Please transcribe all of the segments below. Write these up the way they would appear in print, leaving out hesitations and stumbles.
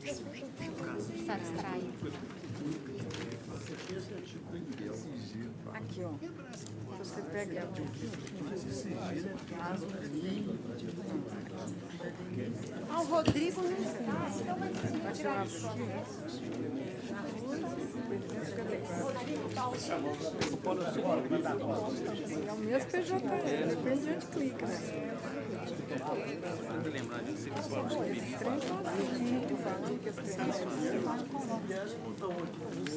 Está distraído. Aqui, ó. Você pega aqui. Ah, o Rodrigo não está. Então vai tirar aqui. É o mesmo PJE, depende de onde clica, né?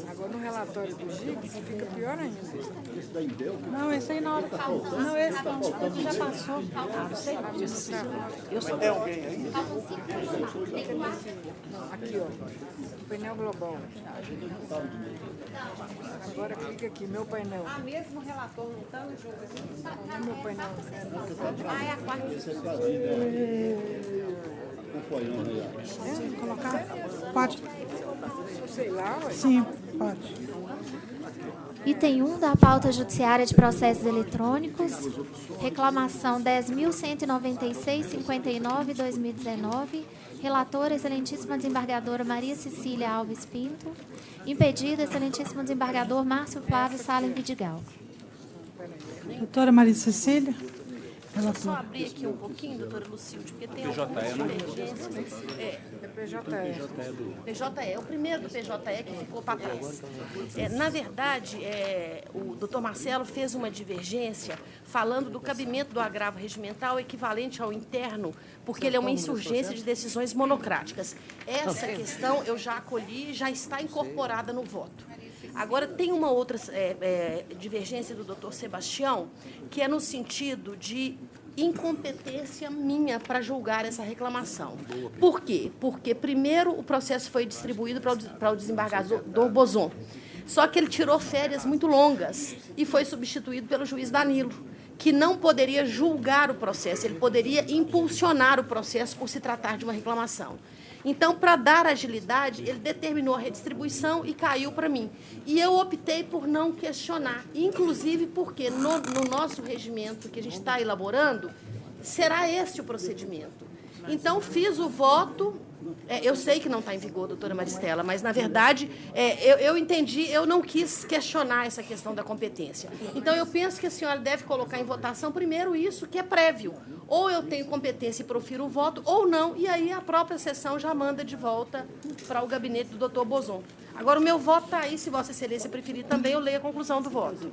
Agora no relatório do GIGS fica pior ainda. Não, esse aí na hora. Não, esse já passou. Ah, não sei disso. Eu sou. Tem alguém aí? Aqui, ó. Painel global. Agora clica aqui, meu painel. Ah, mesmo o relator não está no jogo assim? Meu painel. Ah, é a quarta. Colocar? Pode. Sei lá, ué. Sim, pode. Item 1 da pauta judiciária de processos eletrônicos, reclamação 10.196-59/2019, relatora, excelentíssima desembargadora Maria Cecília Alves Pinto, impedida, excelentíssimo desembargador Márcio Flávio Salem Vidigal. Doutora Maria Cecília. Deixa eu só abrir aqui um pouquinho, doutora Lucilde, porque tem algumas divergências. É PJE. PJE, é o primeiro do PJE que ficou para trás. Na verdade, o doutor Marcelo fez uma divergência falando do cabimento do agravo regimental equivalente ao interno, porque ele é uma insurgência de decisões monocráticas. Essa questão eu já acolhi e já está incorporada no voto. Agora, tem uma outra divergência do doutor Sebastião, que é no sentido de incompetência minha para julgar essa reclamação. Por quê? Porque, primeiro, o processo foi distribuído para o desembargador Bozon. Só que ele tirou férias muito longas e foi substituído pelo juiz Danilo, que não poderia julgar o processo, ele poderia impulsionar o processo por se tratar de uma reclamação. Então, para dar agilidade, ele determinou a redistribuição e caiu para mim. E eu optei por não questionar, inclusive porque no nosso regimento que a gente está elaborando, será esse o procedimento. Então, fiz o voto. Eu sei que não está em vigor, doutora Maristela, mas, na verdade, eu entendi, eu não quis questionar essa questão da competência. Então, eu penso que a senhora deve colocar em votação, primeiro, isso que é prévio. Ou eu tenho competência e profiro o voto, ou não, e aí a própria sessão já manda de volta para o gabinete do doutor Bozon. Agora, o meu voto está aí, se Vossa Excelência preferir também, eu leio a conclusão do voto.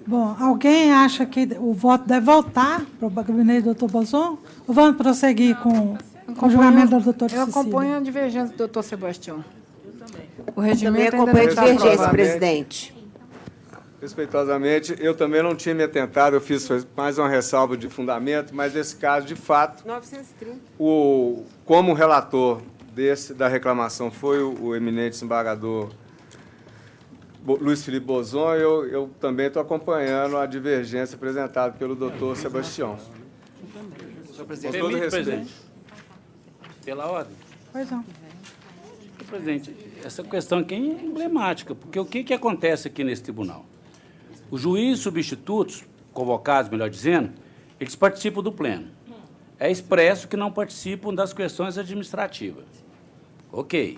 Bom, alguém acha que o voto deve voltar para o gabinete do doutor Bozon? Ou vamos prosseguir com o julgamento da doutora Cecília? Eu acompanho a divergência do doutor Sebastião. O Também regimento ainda acompanho a não está divergência, aprovado. presidente. Respeitosamente, eu também não tinha me atentado, eu fiz mais uma ressalva de fundamento, mas nesse caso, de fato, 930. como relator da reclamação foi o eminente desembargador Luiz Felipe Bozon, eu também estou acompanhando a divergência apresentada pelo doutor Sebastião. Senhor presidente, Com todo permite, respeito. presidente? Pela ordem. Pois não. Senhor presidente, essa questão aqui é emblemática, porque o que acontece aqui nesse tribunal? Os juízes substitutos, convocados, melhor dizendo, eles participam do pleno. É expresso que não participam das questões administrativas. Ok.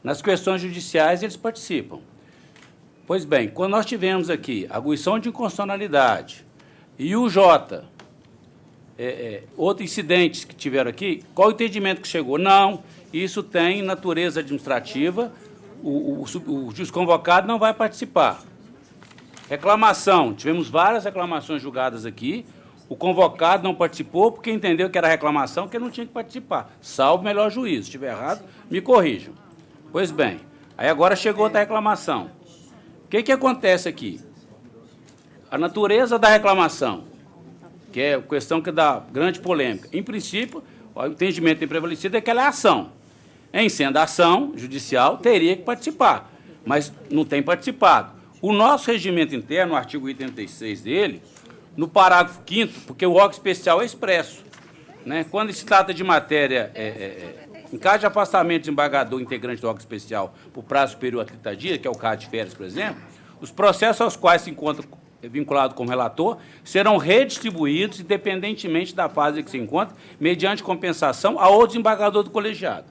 Nas questões judiciais, eles participam. Pois bem, quando nós tivemos aqui a arguição de inconstitucionalidade e o Jota, outros incidentes que tiveram aqui, qual o entendimento que chegou? Não, isso tem natureza administrativa, o juiz convocado não vai participar. Reclamação, tivemos várias reclamações julgadas aqui, o convocado não participou porque entendeu que era reclamação, que ele não tinha que participar, salvo o melhor juízo. Se estiver errado, me corrijam. Pois bem, aí agora chegou outra reclamação. O que acontece aqui? A natureza da reclamação, que é a questão que dá grande polêmica. Em princípio, o entendimento tem prevalecido é que ela é ação. Em sendo ação judicial, teria que participar, mas não tem participado. O nosso regimento interno, o artigo 86 dele, no parágrafo 5º, porque o órgão especial é expresso, né? Quando se trata de matéria, em caso de afastamento de desembargador integrante do órgão especial por prazo superior a 30 dias, que é o caso de férias, por exemplo, os processos aos quais se encontra vinculado como relator serão redistribuídos, independentemente da fase em que se encontra, mediante compensação a outro desembargador do colegiado.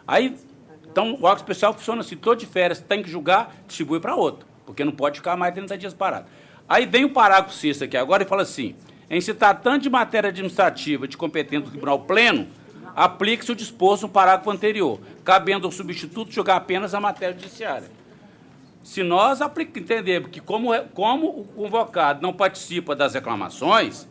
Aí Então, o órgão especial funciona assim, todo de férias tem que julgar, distribui para outro, porque não pode ficar mais de 30 dias parado. Aí vem o parágrafo 6º aqui agora e fala assim, em se tratando de matéria administrativa de competência do Tribunal Pleno, aplique-se o disposto no parágrafo anterior, cabendo ao substituto julgar apenas a matéria judiciária. Se nós entendermos que, como o convocado não participa das reclamações,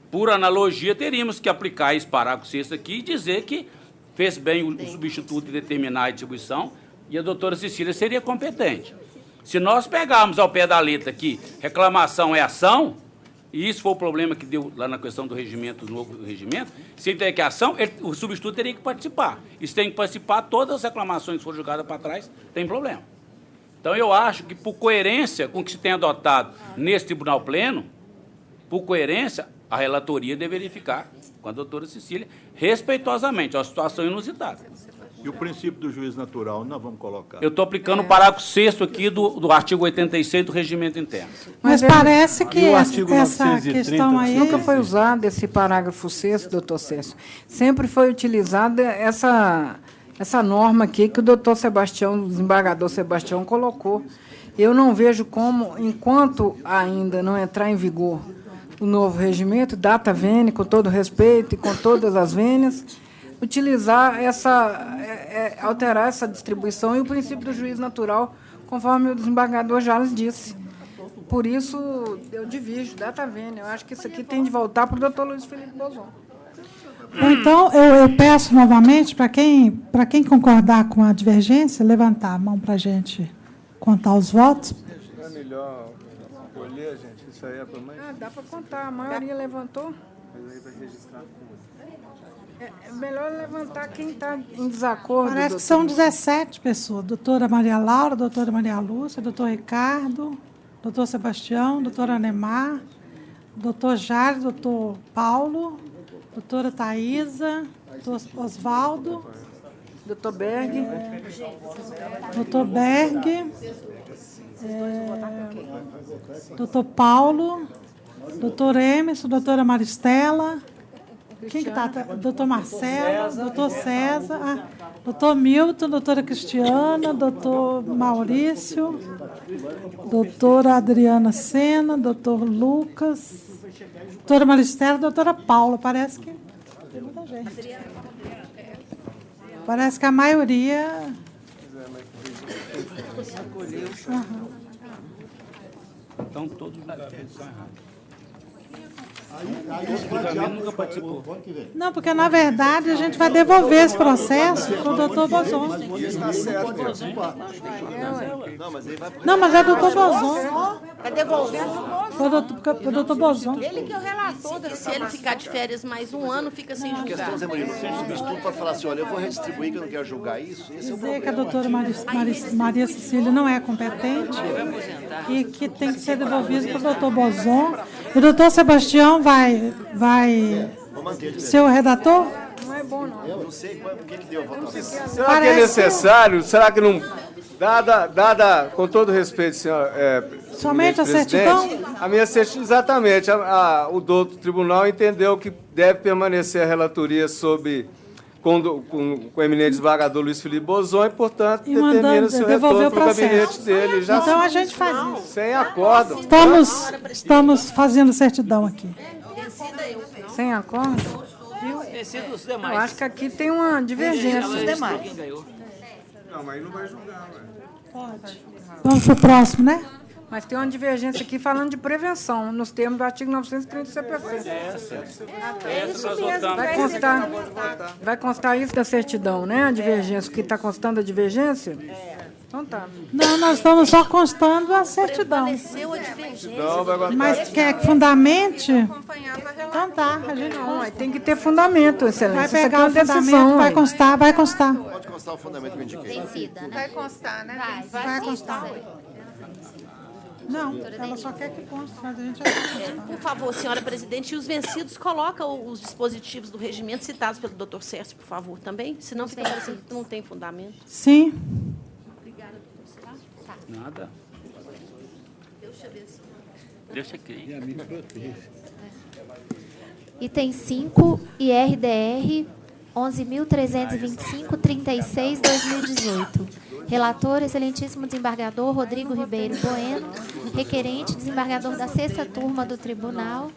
por analogia, teríamos que aplicar esse parágrafo 6º aqui e dizer que fez bem o substituto em determinar a distribuição e a doutora Cecília seria competente. Se nós pegarmos ao pé da letra que reclamação é ação, e isso foi o problema que deu lá na questão do regimento, do novo regimento, se ele tem que ação, o substituto teria que participar. E se tem que participar, todas as reclamações que foram jogadas para trás, tem problema. Então, eu acho que, por coerência com o que se tem adotado nesse Tribunal Pleno, por coerência, a relatoria deveria ficar com a doutora Cecília, respeitosamente, é uma situação inusitada. E o princípio do juiz natural, nós vamos colocar. Eu estou aplicando o parágrafo 6º aqui do artigo 86 do Regimento Interno. Mas parece que E o artigo essa 930, questão aí... Nunca foi usado esse parágrafo 6º, doutor Cécio. Sempre foi utilizada essa norma aqui que o doutor Sebastião, o desembargador Sebastião, colocou. Eu não vejo como, enquanto ainda não entrar em vigor o novo regimento, data vênia, com todo respeito e com todas as vênias, utilizar alterar essa distribuição e o princípio do juiz natural, conforme o desembargador Jales disse. Por isso, eu divido, data vênia. Eu acho que isso aqui tem de voltar para o doutor Luiz Felipe Bozon. Bom, então, eu peço novamente, para quem concordar com a divergência, levantar a mão para a gente contar os votos. Não é melhor colher, gente? Isso aí é para mais... Dá para contar. A maioria levantou. Mas aí vai registrar tudo. É melhor levantar quem está em desacordo. Parece que são 17 pessoas. Doutora Maria Laura, doutora Maria Lúcia, doutor Ricardo, doutor Sebastião, doutora Anemar, doutor Jales, doutor Paulo, doutora Thaisa, doutor Osvaldo, Doutor Berg. doutor Berg, doutor Paulo, doutor Emerson, doutora Maristela, quem que está? Doutor Marcelo, doutor César, doutor Milton, doutora Cristiana, doutor Maurício, doutora Adriana Sena, doutor Lucas, doutora Maristela, doutora Paula. Parece que tem muita gente. Parece que a maioria... Então, todos os lugares estão errados. O nunca participou. Não, porque, na verdade, a gente vai devolver esse processo para o doutor Bozon. Está certo. Não, mas é o doutor Bozon. Vai devolver. Para o doutor Bozon. Ele que é o relator, se ele ficar de férias mais um ano, fica sem julgar. questão, Zé Murilo, se o substituto pode falar assim, olha, eu vou redistribuir que eu não quero julgar isso, esse é o Dizer problema. que a doutora Maria Cecília não é competente e que tem que ser devolvido para o doutor Bozon. E o doutor Sebastião vai ser o redator? Não é bom, não. Eu não sei por que deu a votação. Será que é necessário? Será que não... Dada, com todo respeito, senhor... Somente a presidente, certidão? A minha certidão, exatamente. O doutor tribunal entendeu que deve permanecer a relatoria com o eminente desembargador Luiz Felipe Bozon e, portanto, E determina mandando seu devolver retorno o para o gabinete processo. dele. Já Então a gente faz isso. sem acordo. Estamos fazendo certidão aqui. Sem acordo? Decida os Eu demais. acho que aqui tem uma divergência. Quem ganhou? Não, mas não vai julgar, Vamos para o próximo, né? Mas tem uma divergência aqui falando de prevenção, nos termos do artigo 930 do CPC. Essa nós votamos. Vai constar isso da certidão, né? A divergência. O que está constando a divergência? Então tá. Não, nós estamos só constando a certidão. Prevaleceu a divergência. Não, vai aguardar. Mas quer que fundamente? Então tá, a gente Não, aí tem que ter fundamento, vai excelência. Isso aqui é pegar uma o fundamento, decisão. vai aí. constar, vai constar. Pode constar o fundamento que eu indiquei. Vencida, né? Vai constar, né? Vai constar. Não, ela só quer que conste, mas a gente vai constar. Por favor, senhora presidente, e os vencidos, coloca os dispositivos do regimento citados pelo doutor Sérgio, por favor, também, senão fica parecendo que não tem fundamento. Sim. Nada. Deixa aqui. Item 5, IRDR 11.325.36/2018. Relator, excelentíssimo desembargador Rodrigo Ribeiro Bueno. Requerente, desembargador da 6ª Turma do Tribunal.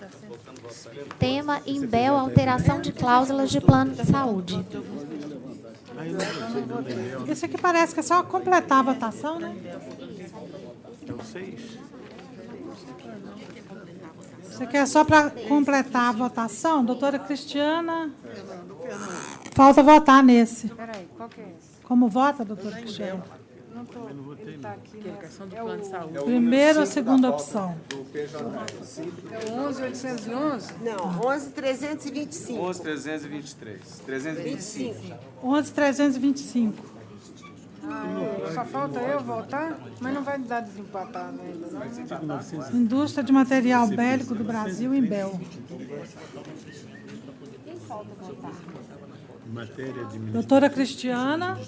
Tema: Imbel, alteração de cláusulas de plano de saúde. Isso aqui parece que é só completar a votação, né? Isso aqui é só para completar a votação. Doutora Cristiana, falta votar nesse. Peraí, qual que é esse? Como vota, doutora Cristiana? Não estou. Ele está aqui. Primeira ou segunda opção? É o 11.811? Não, 11.325. 11.323. 325. 11.325. Só falta eu votar, mas não vai dar desempatado ainda, não. Indústria de Material Bélico do Brasil, Imbel. Doutora Cristiana,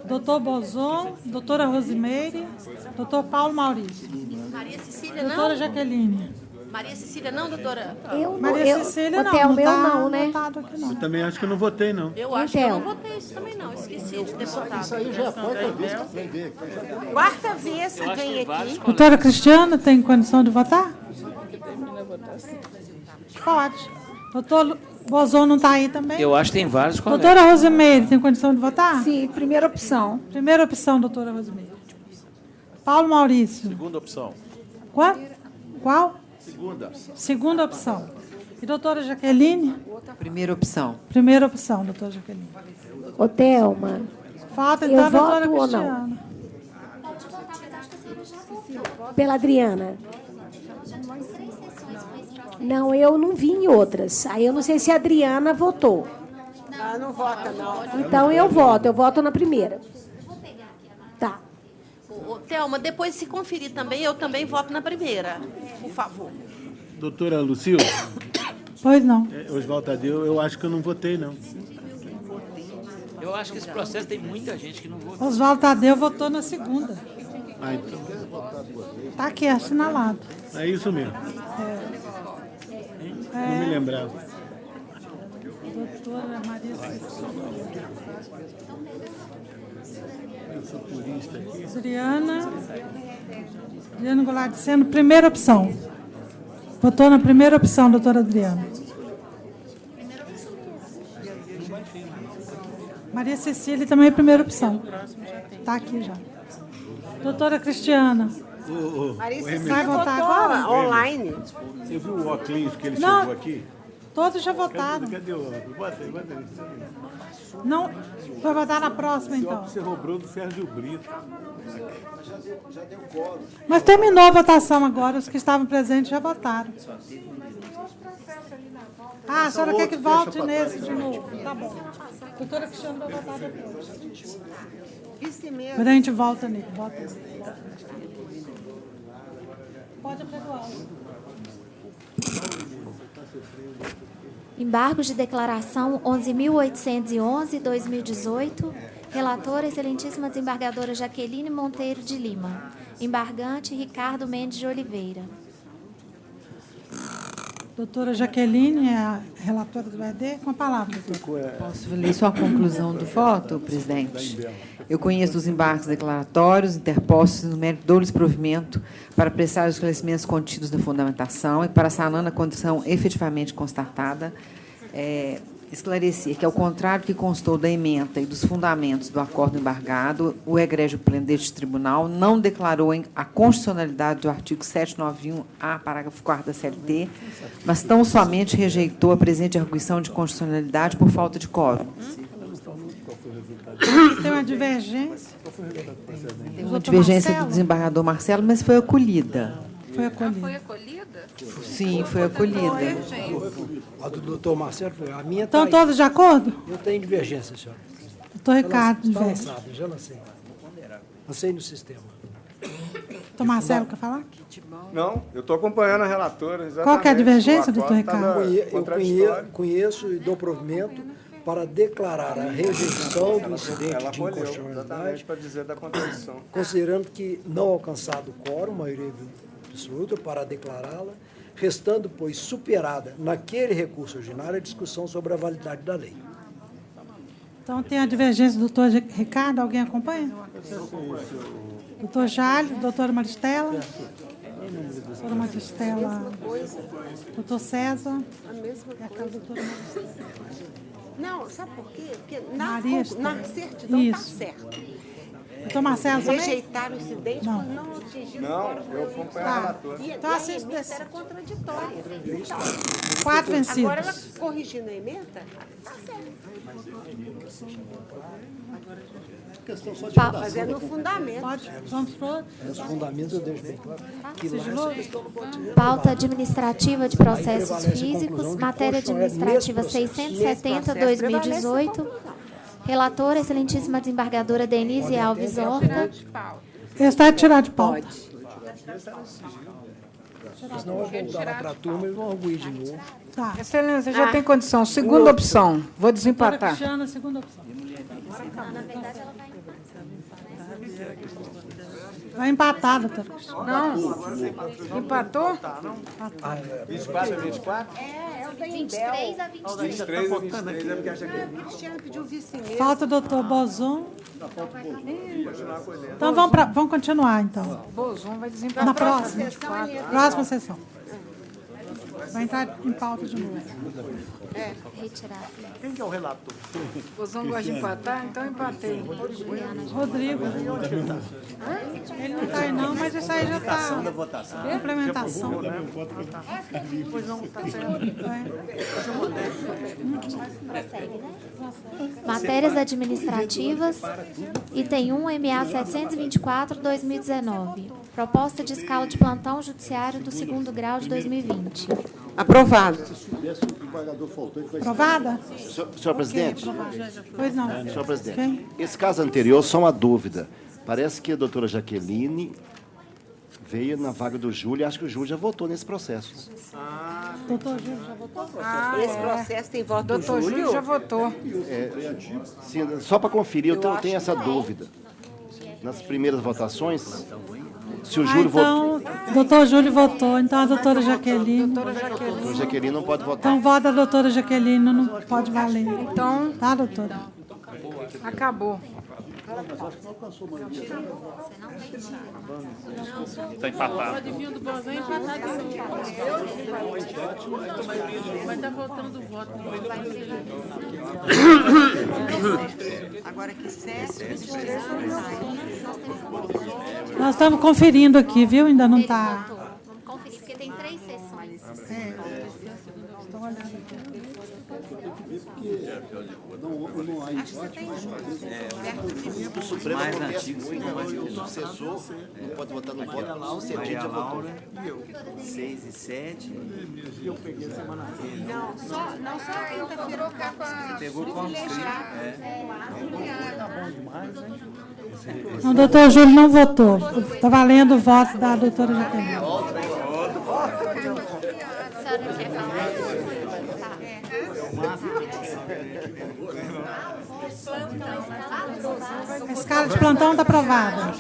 doutor Bozon, doutora Rosimeire, doutor Paulo Maurício. Maria Cecília, não? Doutora Jaqueline. Maria Cecília, não, doutora? Maria Cecília, não. Theo, Não meu está não, né? anotado aqui, não. Também acho que eu não votei, não. Eu acho que eu não votei isso também, não. Esqueci de ter votado. Isso aí já é a quarta vez que vem ver. Quarta vez que vem aqui. Doutora Cristiana, tem condição de votar? Pode. Doutor Bozon não está aí também? Eu acho que tem vários colegas. Doutora Rosimeire, tem condição de votar? Sim, primeira opção. Primeira opção, doutora Rosimeire. Paulo Maurício. Segunda opção. Qual? Segunda. Segunda opção. E doutora Jaqueline? Primeira opção. Primeira opção, doutora Jaqueline. Ô, Thelma, Falta, então, a Eu doutora voto ou não? Cristiana. pela Adriana. Não, eu não vi em outras. Aí eu não sei se a Adriana votou. Não vota, não. Então eu voto na primeira. Tá. Ô, Thelma, depois se conferir também, eu também voto na primeira, por favor. Doutora Lucilda, Pois não. Oswaldo Tadeu, eu acho que eu não votei, não. Eu acho que esse processo tem muita gente que não votou. Oswaldo Tadeu votou na segunda. Ah, então. Está aqui, assinalado. É isso mesmo. Não me lembrava. Doutora Maria Cecília. Adriana Goulart de Sena, primeira opção. Votou na primeira opção, doutora Adriana. Maria Cecília também é primeira opção. Está aqui já. Doutora Cristiana. Maria Vai votar agora? online. Você viu o óculos que ele Não. chegou aqui? Todos já votaram. Cadê o óculos? Bota aí, bota aí. Não, vai votar na próxima, então. Você roubou do Sérgio Brito. Mas terminou a votação agora, os que estavam presentes já votaram. Ah, a senhora quer que volte nesse de novo? Tá bom. Doutora Cristiana vai votar depois. Mas a gente volta nele. Volta nele. Pode apregoar. Embargos de declaração 11.811/2018. Relatora, excelentíssima desembargadora Jaqueline Monteiro de Lima. Embargante, Ricardo Mendes de Oliveira. Doutora Jaqueline, é a relatora do ED, com a palavra, doutora. Posso ler só a conclusão do voto, presidente? Eu conheço os embargos declaratórios interpostos no mérito do desprovimento para prestar os esclarecimentos contidos na fundamentação e para sanando a condição efetivamente constatada, esclarecer que, ao contrário do que constou da ementa e dos fundamentos do acordo embargado, o egrégio pleno deste tribunal não declarou a constitucionalidade do artigo 791-A, parágrafo 4º da CLT, mas tão somente rejeitou a presente arguição de constitucionalidade por falta de quórum. Tem uma divergência. Tem uma divergência do desembargador Marcelo, mas foi acolhida. Foi acolhida. Foi acolhida? Sim, foi acolhida. A do doutor Marcelo foi. A minha Estão todos de acordo? Eu tenho divergência, senhora. Doutor Ricardo, Está divergência. lançado, já lancei. Lancei no sistema. Doutor Marcelo, quer falar? Não, eu estou acompanhando a relatora. Exatamente. Qual que é a divergência, O doutor acordo Ricardo? estava Eu conheço e dou provimento para declarar a rejeição do incidente ela de acolheu, inconstitucionalidade, exatamente para dizer da contradição. considerando que não alcançado o quórum, maioria absoluta, para declará-la, restando, pois, superada naquele recurso ordinário a discussão sobre a validade da lei. Então, tem a divergência do doutor Ricardo. Alguém acompanha? Doutor Jálio, doutora Maristela. Doutora Maristela. Doutor César. E aquela doutora Maristela. Não, sabe por quê? Porque Maria na certidão está Isso. certo. Doutor Marcelo também? Rejeitar o incidente Não. por não atingir Não, eu acompanho a relatora. E Então, a assiste emenda desse. era contraditória. Então, 4 vencidos. agora ela corrigindo a emenda, está certo. Questão só de Pa- votação. Mas é no fundamento. Pode? Vamos para outro? Os fundamentos eu deixo bem claro. Que lá Pauta administrativa de processos físicos, matéria administrativa 670/2018. Relatora, excelentíssima desembargadora Denise Alves Horta. Está tirado de pauta. Senão eu vou voltar lá para a turma e eles vão arguir de novo. Tá. Excelência, já tem condição. Segunda opção. Vou Doutora desempatar. Cristiana, segunda opção. Vai empatar, doutora Cristiana. Não. Empatou? 24 a 24? É o da 23 a 23. 23 a 23 é porque acha que... O Cristiano pediu vice-mesmo. Falta o doutor Bozon. Então, vamos continuar, então. Bozon vai desempatar. Na próxima. Próxima sessão. Vai entrar em pauta de novo. Retirar. Quem que é o relator? Bozon gosta de empatar, então empatei. Rodrigo. Ele não está aí, não, mas isso aí já está. Implementação. Matérias administrativas, item 1, MA 724/2019. Proposta de escala de plantão judiciário do 2º grau de 2020. Aprovado. Aprovada? Senhor presidente, Pois não. senhor presidente, Quem? esse caso anterior, só uma dúvida. Parece que a doutora Jaqueline veio na vaga do Júlio, e acho que o Júlio já votou nesse processo. Doutor Júlio já votou? Esse processo tem voto do Doutor Júlio já votou. Sim, só para conferir, eu tenho essa dúvida. Nas primeiras votações, se o Júlio votou, Então, doutor Júlio votou, então a doutora Jaqueline. a doutora Jaqueline não pode votar. Então, voto da doutora Jaqueline não pode valer. Então, Tá, doutora? acabou. Está empatado. Pode vir do Bozão e empatar de novo. Mas está faltando voto. Agora que certo. Nós estamos conferindo aqui, viu? Ainda não está. Vamos conferir, porque tem 3 sessões. Estou olhando aqui. O Supremo acontece muito, mas o sucessor não pode votar no voto, o sucedido já votou. 6 e 7. Não, só quinta-feira Pegou com O doutor Júlio não votou. Está valendo o voto da doutora Jaqueline. A senhora quer falar? A escala de plantão está aprovada.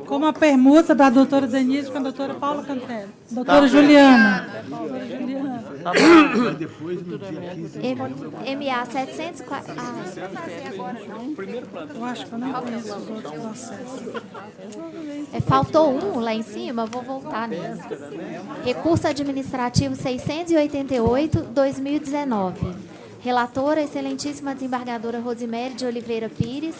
Com a permuta da doutora Denise com a doutora Paula Cantelli. Doutora Juliana. Doutora Juliana. Mas depois, no dia 15, MA 740. Eu acho que eu não conheço os outros processos. Faltou um lá em cima, vou voltar nele. Recurso administrativo 688/2019. Relatora, excelentíssima desembargadora Rosimere de Oliveira Pires.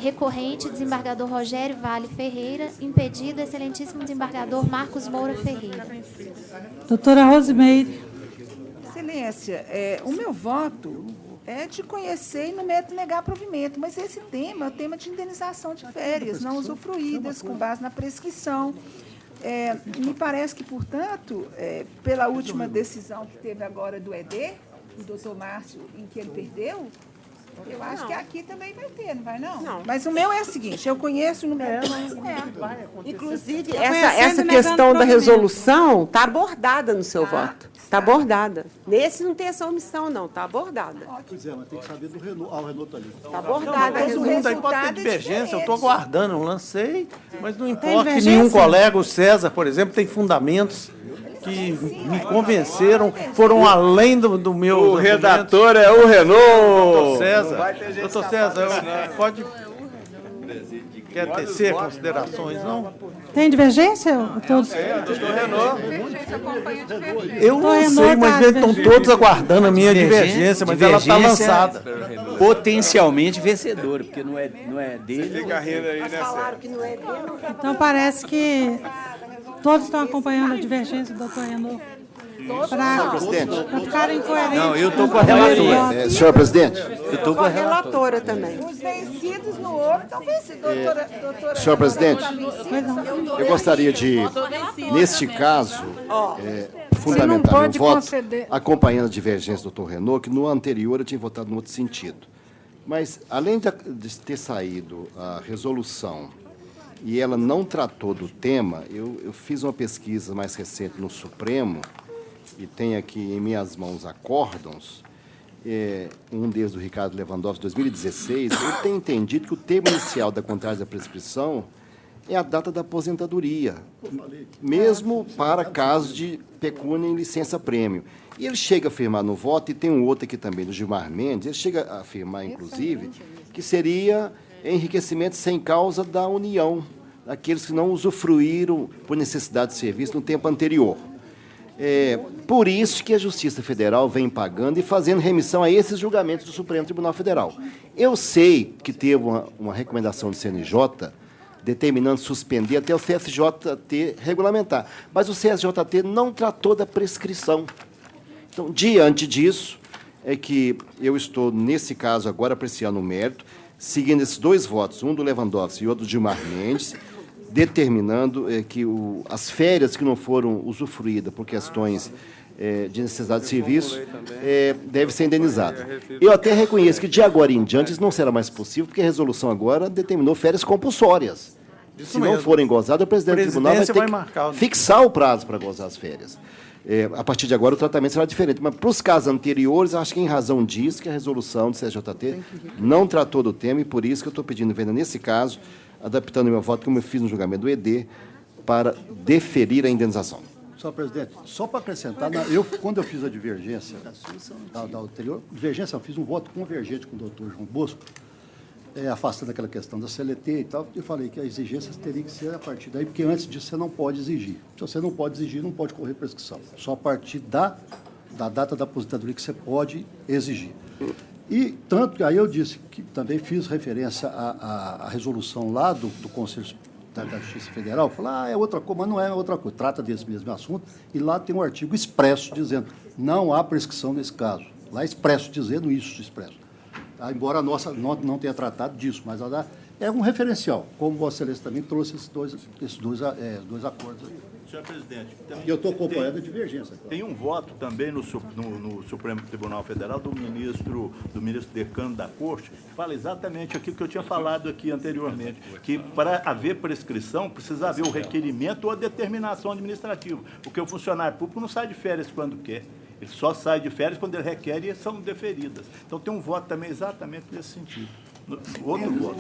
Recorrente, desembargador Rogério Vale Ferreira. Impedido, excelentíssimo desembargador Marcos Moura Ferreira. Doutora Rosimeire. Excelência, o meu voto é de conhecer e no mérito negar provimento, mas esse tema é o tema de indenização de férias não usufruídas com base na prescrição. Me parece que, portanto, pela última decisão que teve agora do ED, o doutor Márcio, em que ele perdeu, eu acho que aqui também vai ter, não vai não? Não. Mas o meu é o seguinte, eu conheço no mérito. Inclusive, conhecendo essa e questão negando da provimento. resolução está abordada no seu voto. Está abordada. Nesse não tem essa omissão, não. Está abordada. Pois é, mas tem que saber do Renault. Ah, o Renault está ali. Está abordada. mas o todo mundo aí pode ter resultado é divergência, eu estou diferente. aguardando, eu lancei, mas não importa que divergência? nenhum colega, o César, por exemplo, tem fundamentos que me convenceram, foram além do meu... O redator é o Renault. Doutor César, doutor César, pode... Quer tecer considerações, não? Tem divergência? Todos? Doutor Renault. Eu não sei, mas eles estão todos aguardando a minha divergência, mas ela está lançada. Potencialmente vencedora, porque não é dele. Fica rindo aí, né, Então, parece que todos estão acompanhando a divergência do doutor Renault. Para ficarem coerentes. Não, eu estou com a relatora. Senhor presidente? Eu estou com a relatora também. Os vencidos no ouro estão vencidos, doutora. Senhor presidente, eu gostaria de, neste caso, fundamentar meu voto, acompanhando a divergência do doutor Renault, que no anterior eu tinha votado no outro sentido. Mas, além de ter saído a resolução e ela não tratou do tema, eu fiz uma pesquisa mais recente no Supremo, e tem aqui em minhas mãos acórdãos, um deles do Ricardo Lewandowski, de 2016, ele tem entendido que o termo inicial da contagem da prescrição é a data da aposentadoria, mesmo para casos de pecúnia em licença-prêmio. E ele chega a afirmar no voto, e tem um outro aqui também, do Gilmar Mendes, ele chega a afirmar, inclusive, que seria enriquecimento sem causa da União, daqueles que não usufruíram por necessidade de serviço no tempo anterior. Por isso que a Justiça Federal vem pagando e fazendo remissão a esses julgamentos do Supremo Tribunal Federal. Eu sei que teve uma recomendação do CNJ determinando suspender até o CSJT regulamentar, mas o CSJT não tratou da prescrição. Então, diante disso, é que eu estou, nesse caso, agora apreciando o mérito, seguindo esses dois votos, um do Lewandowski e outro do Gilmar Mendes, determinando que as férias que não foram usufruídas por questões de necessidade de serviço deve ser indenizada. Eu até reconheço que, de agora em diante, isso não será mais possível, porque a resolução agora determinou férias compulsórias. Se não forem gozadas, o presidente do tribunal vai ter que fixar o prazo para gozar as férias. A partir de agora, o tratamento será diferente. Mas, para os casos anteriores, acho que, em razão disso, que a resolução do CSJT não tratou do tema, e por isso que eu estou pedindo, vendo nesse caso, adaptando o meu voto, como eu fiz no julgamento do ED, para deferir a indenização. Senhor presidente, só para acrescentar, quando eu fiz a divergência da anterior, divergência, eu fiz um voto convergente com o doutor João Bosco, afastando aquela questão da CLT e tal, eu falei que a exigência teria que ser a partir daí, porque antes disso você não pode exigir. Se você não pode exigir, não pode correr prescrição. Só a partir da data da aposentadoria que você pode exigir. E tanto que aí eu disse que também fiz referência à resolução lá do Conselho da Justiça Federal, falei, é outra coisa, mas não é outra coisa, trata desse mesmo assunto, e lá tem um artigo expresso dizendo, não há prescrição nesse caso. Lá expresso, dizendo isso, expresso. Embora a nossa não tenha tratado disso, mas ela é um referencial, como Vossa Excelência também trouxe esses dois acordos aí. Senhor presidente, e eu estou acompanhando a divergência. Tem um voto também no Supremo Tribunal Federal do ministro decano da Corte, que fala exatamente aquilo que eu tinha falado aqui anteriormente, que para haver prescrição precisa haver o requerimento ou a determinação administrativa, porque o funcionário público não sai de férias quando quer. Ele só sai de férias quando ele requer e são deferidas. Então, tem um voto também exatamente nesse sentido. Outro voto.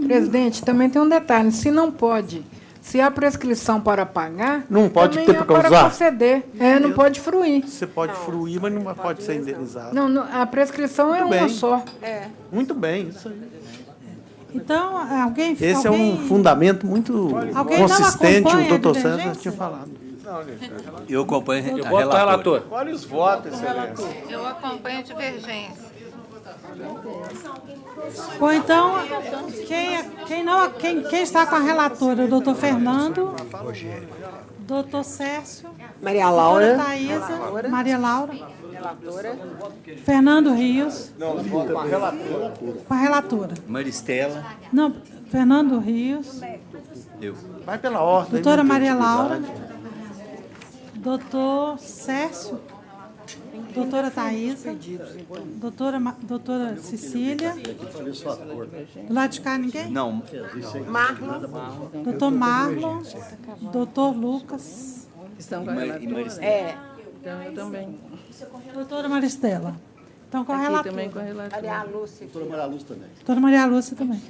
Presidente, também tem um detalhe. Se não pode, se há prescrição para pagar, não pode também ter é para para usar. conceder. Não pode fruir. Você pode fruir, mas não pode ser indenizado. Não, a prescrição é uma só. Muito bem, isso aí. Então, Esse é um fundamento muito consistente, o doutor César tinha falado. Eu acompanho Eu voto para relator. Quais os votos, Excelência? Eu acompanho a divergência. Bom, então, quem está com a relatora? O doutor Fernando, doutor Sérgio, Maria Laura, Thaisa, Maria Laura, Fernando Rios. Não, com a relatora. Com a relatora. Maristela. Não, Fernando Rios. Eu. Vai pela ordem. Doutora Maria Laura. Doutor Sérgio. Doutora Thaisa. Doutora Cecília. Do lado de cá, ninguém? Não. Marlon. Doutor Marlon. Doutor Lucas. Estão com a Então, eu também. Doutora Maristela. Estão com a Aqui relatora. também com a relatora. Doutora Maria Lúcia também. Doutora Maria Lúcia também.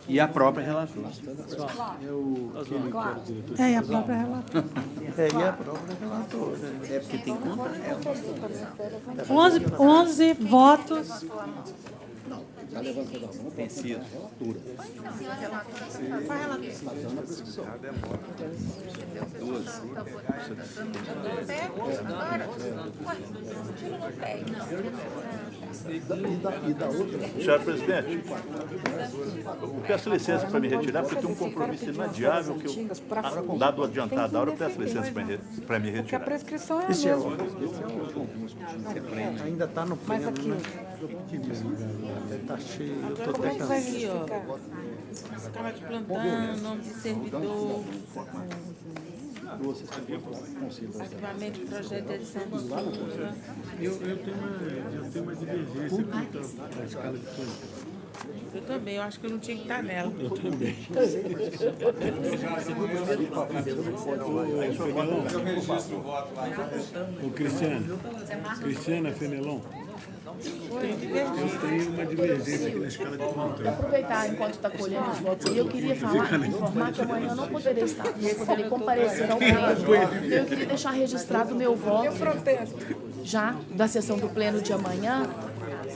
E a própria relatora. E a própria relatora. E a própria relatora. É porque tem que contar ela. 11 votos. Está levantando a mão para a relatora. E da outra? Senhora presidente, eu peço licença para me retirar, porque eu tenho um compromisso inadiável que eu, dado o adiantado da hora, eu peço licença para me Porque a retirar. prescrição é a Esse é mesma. ainda está no pleno, Mas aqui, né? Está cheio, eu estou como é até que vai cansado. justificar? Escala de plantão, nome de servidor, arquivamento de projeto de edição de súmula. Eu tenho uma divergência quanto à escala de plantão. Eu também, eu acho que eu não tinha que estar nela. Eu também. Ô, Cristiana Fenelon, eu tenho uma divergência aqui na escala de plantão. Aproveitar enquanto está colhendo os votos, eu queria informar que amanhã eu não poderia comparecer ao pleno. Eu queria deixar registrado o meu voto já da sessão do pleno de amanhã,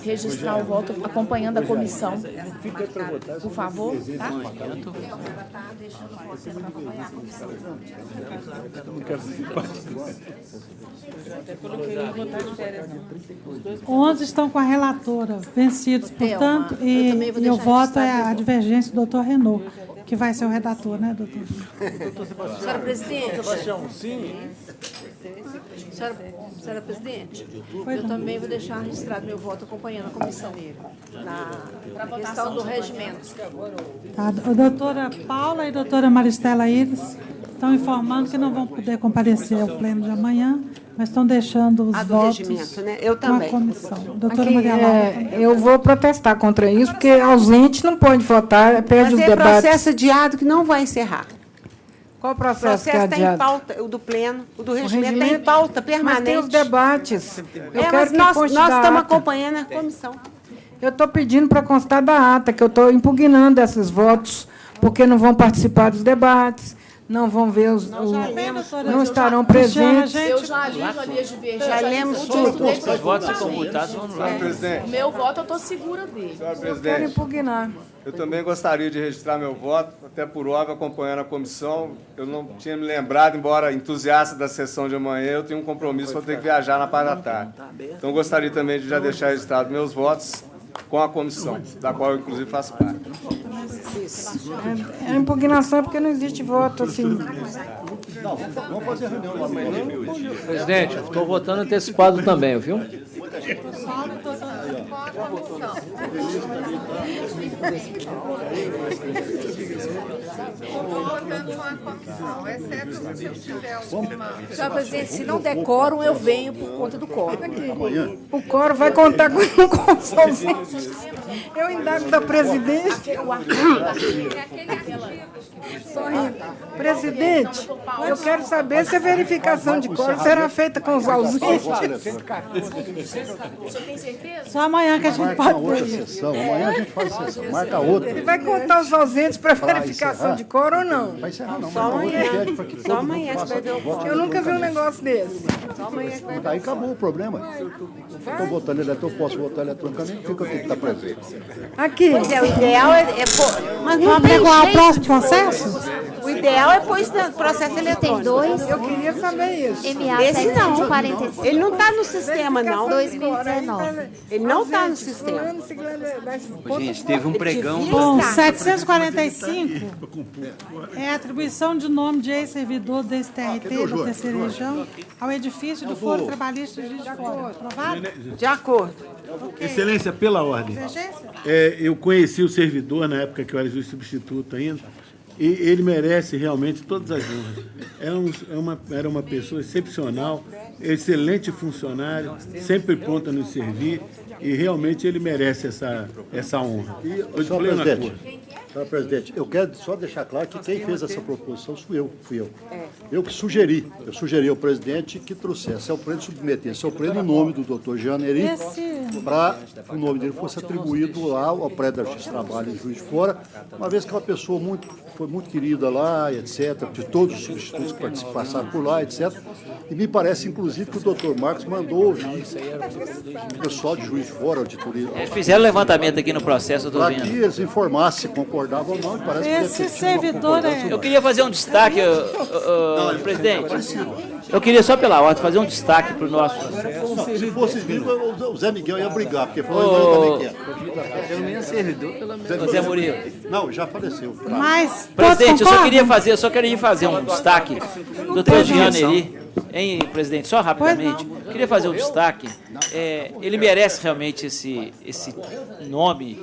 registrar o voto acompanhando a comissão. Por favor, tá? Não quero participar. Até coloquei eu votar de férias. 11 estão com a relatora, vencidos, portanto, e o voto é a divergência do doutor Renault, que vai ser o redator, né, doutor? Senhora presidente. Sebastião, sim. Senhora presidente, Pois eu não. também vou deixar registrado meu voto acompanhando a comissão na questão do regimento. Tá, a doutora Paula e a doutora Maristela Iris estão informando que não vão poder comparecer ao pleno de amanhã, mas estão deixando os A do votos regimento, né? Eu com também. a comissão. Doutora Aqui, Maria Laura também. eu vou protestar contra isso, porque ausente não pode votar, perde os Mas é debates. processo adiado que não vai encerrar. Qual O processo que é processo está em adiado? pauta, o do pleno, o do regimento está em pauta permanente. Mas tem os debates. Eu Mas quero que nós conste da estamos ata. acompanhando a comissão. Eu estou pedindo para constar da ata, que eu estou impugnando esses votos, porque não vão participar dos debates, não vão ver não estarão presentes. Eu já li as divergências. Já lemos tudo. Os votos são computados, vamos lá. O Presidente, meu voto, eu estou segura dele. senhora Eu quero presidente, impugnar. eu também gostaria de registrar meu voto, até por óbvio, acompanhando a comissão. Eu não tinha me lembrado, embora entusiasta da sessão de amanhã, eu tenho um compromisso, vou ter que viajar na parte da tarde. Então, gostaria também de já deixar registrado meus votos com a comissão, da qual eu, inclusive, faço parte. A impugnação é porque não existe voto assim. Não, vamos fazer a reunião lá amanhã. Presidente, estou votando antecipado também, viu? Senhora presidente, se não der quórum, eu venho por conta do quórum. Amanhã? O coro vai contar com os ausentes. Eu indago da presidente. Presidente, eu quero saber se a verificação de coro será feita com os ausentes. O senhor tem certeza? Só amanhã que a gente Marca uma pode outra ver. sessão. Amanhã a gente faz sessão. Marca outra. Ele vai contar os ausentes para Vai verificação encerrar? de coro ou não? Vai encerrar não, Só marca outra amanhã. pede para que Só todo amanhã mundo você faça vai ver o voto Eu nunca vi um eletronicamente. negócio desse. Só amanhã que vai Daí acabou o problema. Estou votando eletrônico, posso votar eletronicamente, por que eu tenho que estar presente? Aqui. Pois é, o ideal é mas não Vamos tem pegar o jeito. próximo processo? O ideal é pôr isso no processo Tem eletrônico. dois, Eu queria saber isso. MA Esse não. 745. Ele não está no sistema, não. 2019. Ele não está no sistema. Gente, teve um pregão. Bom, 745 é a atribuição de nome de ex-servidor da STRT da terceira região ao edifício do Foro Trabalhista de Juiz de Fora. Aprovado? De acordo. Excelência, pela ordem. Divergência? Eu conheci o servidor na época que eu era juiz substituto ainda, e ele merece realmente todas as honras. Era uma pessoa excepcional, excelente funcionário, sempre pronto a nos servir. e realmente ele merece essa honra. Estou de Senhor pleno presidente, acordo. senhor presidente, eu quero só deixar claro que quem fez essa proposição fui eu. Eu que sugeri. Eu sugeri ao presidente que trouxesse ao pleno, submetesse ao pleno o nome do doutor Jean Neri, para que o nome dele fosse atribuído lá ao prédio da Justiça do Trabalho em Juiz de Fora, uma vez que é uma pessoa foi muito querida lá, etc., de todos os substitutos que passaram por lá, etc. E me parece, inclusive, que o doutor Marcos mandou ouvir o pessoal de Juiz de Fora, auditoria. Eles fizeram levantamento aqui no processo, para que eles informassem se concordavam ou não, e parece Esse que servidor Eu queria fazer um destaque, presidente. Eu queria, só pela ordem, fazer um destaque para o nosso... Se fosse vivo, o Zé Miguel ia brigar, porque foi o também quer. Eu nem é servidor, pelo menos. Zé Murilo. Não, já faleceu. Mas, presidente, eu só queria fazer um destaque do doutor Jean Neri. Hein, presidente, só rapidamente. Queria fazer um destaque. Ele merece realmente esse nome,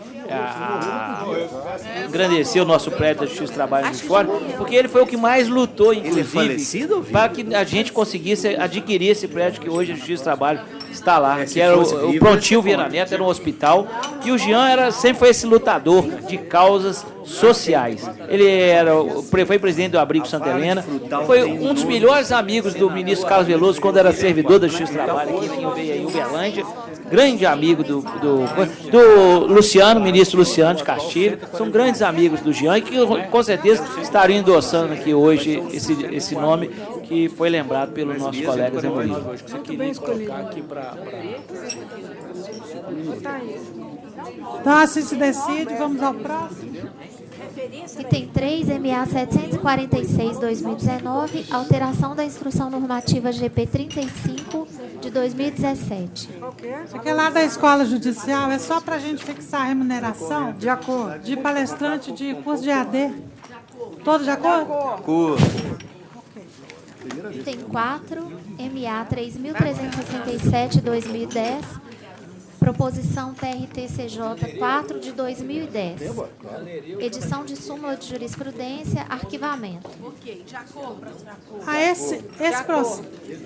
engrandecer o nosso prédio da Justiça do Trabalho de Fora, porque ele foi o que mais lutou, inclusive, para que a gente conseguisse adquirir esse prédio que hoje a Justiça do Trabalho está lá, que era o Prontil Vieira Neto, era um hospital, e o Jean sempre foi esse lutador de causas sociais. Ele foi presidente do Abrigo Santa Helena, foi um dos melhores amigos do ministro Carlos Veloso quando era servidor da Justiça do Trabalho aqui em Uberlândia, grande amigo do Luciano, ministro Luciano de Castilho, são grandes amigos do Jean e que com certeza estariam endossando aqui hoje esse nome que foi lembrado pelo nosso colega Zé Murilo. Então, assim se decide, vamos ao próximo. Item 3, MA 746/2019, alteração da Instrução Normativa GP 35 de 2017. Isso aqui é lá da Escola Judicial, é só para a gente fixar a remuneração De acordo. de palestrante de curso de AD. Todos de acordo? Item 4, MA 3.367/2010, proposição TRT-CJ 4 de 2010. Edição de súmula de jurisprudência, arquivamento. Esse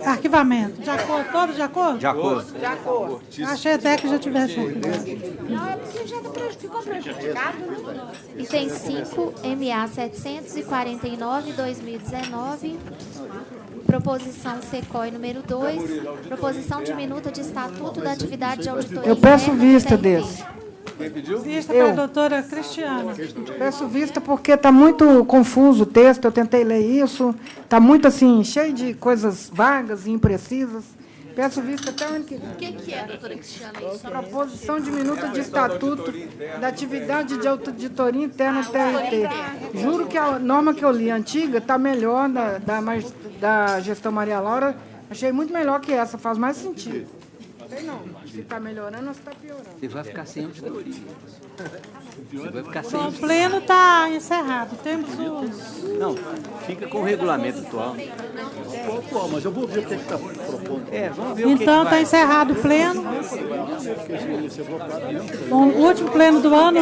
arquivamento, de acordo, todos de acordo? De acordo. De acordo. Achei até que já tivesse arquivado. Não, é porque já ficou prejudicado, né? Item 5, MA 749/2019, proposição SECOI número 2, proposição de minuta de estatuto da atividade de auditoria. Eu peço interna do vista TRT. desse. Vista para a doutora Cristiana. Peço vista porque está muito confuso o texto, eu tentei ler isso, está muito assim, cheio de coisas vagas e imprecisas. Peço vista até o ano que vem. O que é, doutora Cristiana, isso? Proposição de minuta de estatuto da atividade de auditoria interna do TRT. Juro que a norma que eu li, antiga, está melhor, da gestão Maria Laura, achei muito melhor que essa, faz mais sentido. Sei não, se está melhorando ou se está piorando. Você vai ficar sem auditoria. Você vai ficar sem Bom, o pleno está encerrado. Temos os... Não, fica com o regulamento atual. Mas eu vou ver o que está propondo. Vamos ver Então, está encerrado o pleno. Bom, o último pleno do ano.